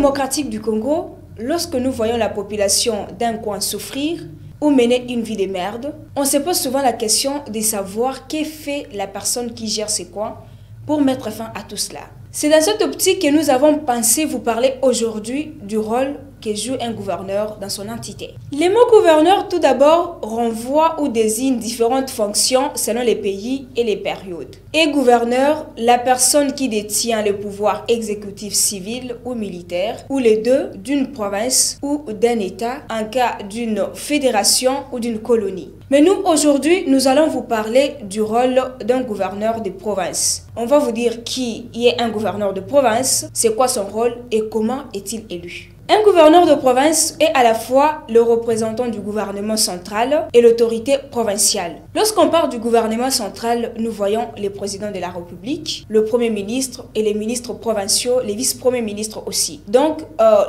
démocratique du Congo, lorsque nous voyons la population d'un coin souffrir ou mener une vie de merde, on se pose souvent la question de savoir qu'est fait la personne qui gère ces coins pour mettre fin à tout cela. C'est dans cette optique que nous avons pensé vous parler aujourd'hui du rôle que joue un gouverneur dans son entité. Les mots gouverneur, tout d'abord, renvoient ou désignent différentes fonctions selon les pays et les périodes. Et gouverneur, la personne qui détient le pouvoir exécutif civil ou militaire, ou les deux, d'une province ou d'un État, en cas d'une fédération ou d'une colonie. Mais nous, aujourd'hui, nous allons vous parler du rôle d'un gouverneur de province. On va vous dire qui est un gouverneur de province, c'est quoi son rôle et comment est-il élu. Un gouverneur de province est à la fois le représentant du gouvernement central et l'autorité provinciale. Lorsqu'on parle du gouvernement central, nous voyons les présidents de la République, le Premier ministre et les ministres provinciaux, les vice-premiers ministres aussi. Donc,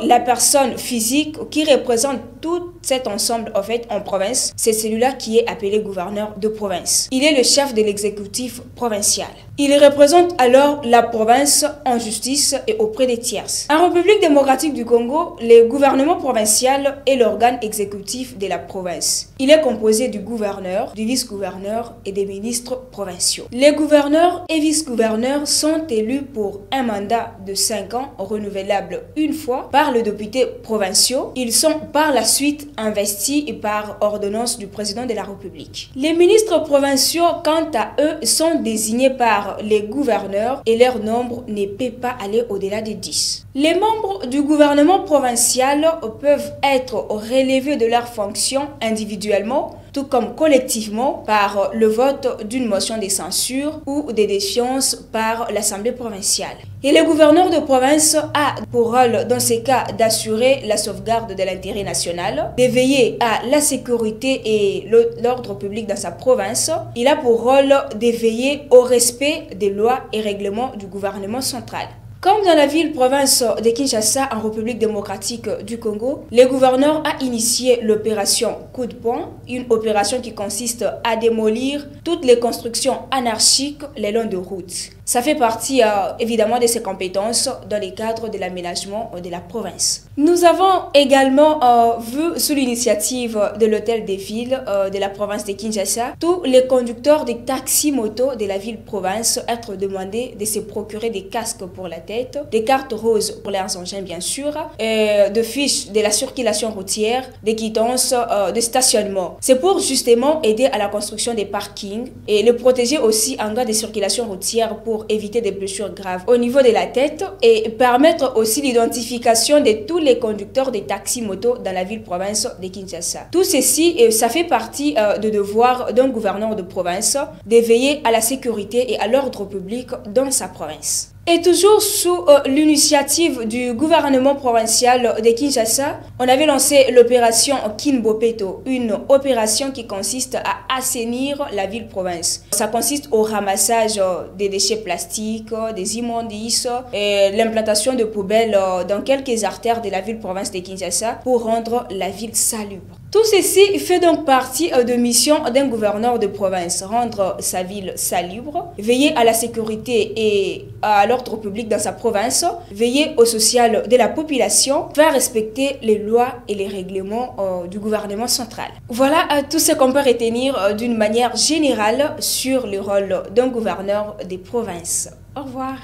la personne physique qui représente tout cet ensemble en province, c'est celui-là qui est appelé gouverneur de province. Il est le chef de l'exécutif provincial. Il représente alors la province en justice et auprès des tierces. En République démocratique du Congo, le gouvernement provincial est l'organe exécutif de la province. Il est composé du gouverneur, du vice-gouverneur et des ministres provinciaux. Les gouverneurs et vice-gouverneurs sont élus pour un mandat de 5 ans renouvelable une fois par les députés provinciaux. Ils sont par la suite investis par ordonnance du président de la République. Les ministres provinciaux, quant à eux, sont désignés par les gouverneurs et leur nombre ne peut pas aller au-delà de 10. Les membres du gouvernement provincial peuvent être relevés de leurs fonctions individuellement, tout comme collectivement par le vote d'une motion de censure ou de défiance par l'Assemblée provinciale. Et le gouverneur de province a pour rôle dans ces cas d'assurer la sauvegarde de l'intérêt national, de veiller à la sécurité et l'ordre public dans sa province. Il a pour rôle de veiller au respect des lois et règlements du gouvernement central. Comme dans la ville-province de Kinshasa en République démocratique du Congo, le gouverneur a initié l'opération Coup de poing, une opération qui consiste à démolir toutes les constructions anarchiques le long de routes. Ça fait partie évidemment de ses compétences dans le cadre de l'aménagement de la province. Nous avons également vu sous l'initiative de l'hôtel des villes de la province de Kinshasa, tous les conducteurs des taxis-motos de la ville-province être demandés de se procurer des casques pour la tête, des cartes roses pour leurs engins bien sûr, de fiches de la circulation routière, des quittances de stationnement. C'est pour justement aider à la construction des parkings et le protéger aussi en cas de circulation routière pour éviter des blessures graves au niveau de la tête et permettre aussi l'identification de tous les conducteurs des taxis-motos dans la ville-province de Kinshasa. Tout ceci, ça fait partie de devoir d'un gouverneur de province de veiller à la sécurité et à l'ordre public dans sa province. Et toujours sous l'initiative du gouvernement provincial de Kinshasa, on avait lancé l'opération Kinbopeto, une opération qui consiste à assainir la ville-province. Ça consiste au ramassage des déchets plastiques, des immondices et l'implantation de poubelles dans quelques artères de la ville-province de Kinshasa pour rendre la ville salubre. Tout ceci fait donc partie de mission d'un gouverneur de province, rendre sa ville salubre, veiller à la sécurité et à l'ordre public dans sa province, veiller au social de la population, faire respecter les lois et les règlements du gouvernement central. Voilà tout ce qu'on peut retenir d'une manière générale sur le rôle d'un gouverneur des provinces. Au revoir.